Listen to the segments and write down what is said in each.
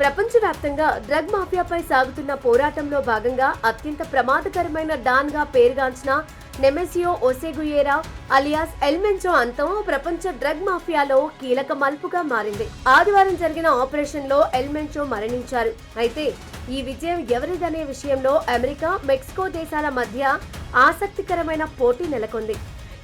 ప్రపంచవ్యాప్తంగా డ్రగ్ మాఫియాపై సాగుతున్న పోరాటంలో భాగంగా అత్యంత ప్రమాదకరమైన డాన్ గా పేరుగాంచిన నెమెసియో ఒసెగుయేరా అలియాస్ ఎల్ మెంచో అంతం ప్రపంచ డ్రగ్ మాఫియాలో కీలక మలుపుగా మారింది. ఆదివారం జరిగిన ఆపరేషన్ లో ఎల్ మెంచో మరణించారు. అయితే ఈ విజయం ఎవరిదనే విషయంలో అమెరికా, మెక్సికో దేశాల మధ్య ఆసక్తికరమైన పోటీ నెలకొంది.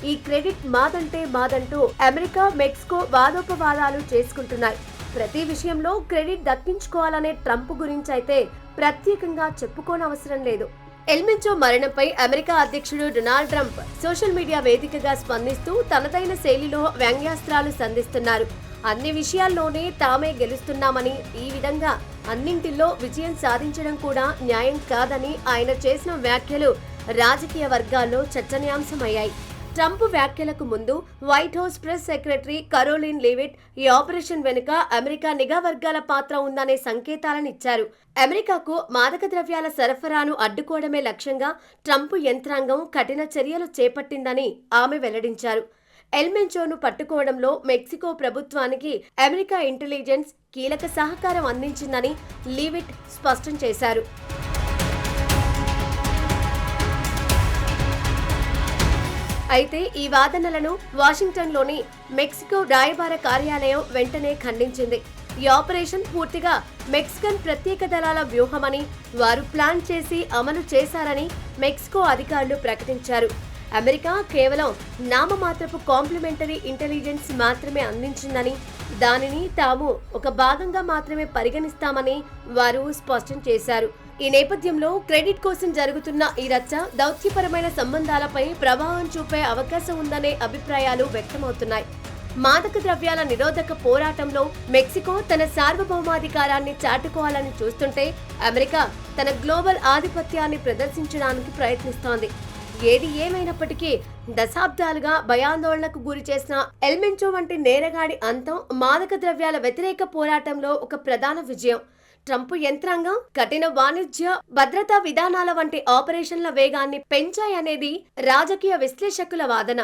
ఈ క్రెడిట్ మాదంటూ అమెరికా, మెక్సికో వాదోపవాదాలు చేసుకుంటున్నాయి. ప్రతి విషయంలో క్రెడిట్ దక్కించుకోవాలనే ట్రంప్ గురించి అయితే ప్రత్యేకంగా చెప్పుకోనవసరం లేదు. ఎల్ మెంచో మరణంపై అమెరికా అధ్యక్షుడు డొనాల్డ్ ట్రంప్ సోషల్ మీడియా వేదికగా స్పందిస్తూ తనదైన శైలిలో వ్యంగ్యాస్త్రాలు సంధిస్తున్నారు. అన్ని విషయాల్లోనే తామే గెలుస్తున్నామని, ఈ విధంగా అన్నింటిలో విజయం సాధించడం కూడా న్యాయం కాదని ఆయన చేసిన వ్యాఖ్యలు రాజకీయ వర్గాల్లో చర్చనీయాంశమయ్యాయి. ట్రంప్ వ్యాఖ్యలకు ముందు white house press secretary Karoline Leavitt ఈ ఆపరేషన్ వెనుక అమెరికా నిఘా వర్గాల పాత్ర ఉందనే సంకేతాలను ఇచ్చారు. అమెరికాకు మాదక ద్రవ్యాల సరఫరాను అడ్డుకోవడమే లక్ష్యంగా ట్రంప్ యంత్రాంగం కఠిన చర్యలు చేపట్టిందని ఆమె వెల్లడించారు. ఎల్ మెంచోను పట్టుకోవడంలో మెక్సికో ప్రభుత్వానికి అమెరికా ఇంటెలిజెన్స్ కీలక సహకారం అందించిందని లీవిట్ స్పష్టం చేశారు. అయితే ఈ వాదనలను వాషింగ్టన్లోని మెక్సికో రాయబార కార్యాలయం వెంటనే ఖండించింది. ఈ ఆపరేషన్ పూర్తిగా మెక్సికన్ ప్రత్యేక దళాల వ్యూహమని, వారు ప్లాన్ చేసి అమలు చేశారని మెక్సికో అధికారులు ప్రకటించారు. అమెరికా కేవలం నామమాత్రపు కాంప్లిమెంటరీ ఇంటెలిజెన్స్ మాత్రమే అందించిందని, దానిని తాము ఒక భాగంగా మాత్రమే పరిగణిస్తామని వారు స్పష్టం చేశారు. ఈ నేపథ్యంలో క్రెడిట్ కోసం జరుగుతున్న ఈ రచ్చ దౌత్యపరమైన సంబంధాలపై ప్రభావం చూపే అవకాశం ఉందనే అభిప్రాయాలు వ్యక్తమవుతున్నాయి. మాదక ద్రవ్యాల నిరోధక పోరాటంలో మెక్సికో తన సార్వభౌమాధికారాన్ని చాటుకోవాలని చూస్తుంటే, అమెరికా తన గ్లోబల్ ఆధిపత్యాన్ని ప్రదర్శించడానికి ప్రయత్నిస్తోంది. ఏది ఏమైనప్పటికీ దశాబ్దాలుగా భయాందోళనకు గురి చేసిన ఎల్ మెంచో వంటి నేరగాడి అంతం మాదక ద్రవ్యాల వ్యతిరేక పోరాటంలో ఒక ప్రధాన విజయం. ట్రంప్ యంత్రాంగం కఠిన వాణిజ్య, భద్రతా విధానాల వంటి ఆపరేషన్ల వేగాన్ని పెంచాయనేది రాజకీయ విశ్లేషకుల వాదన.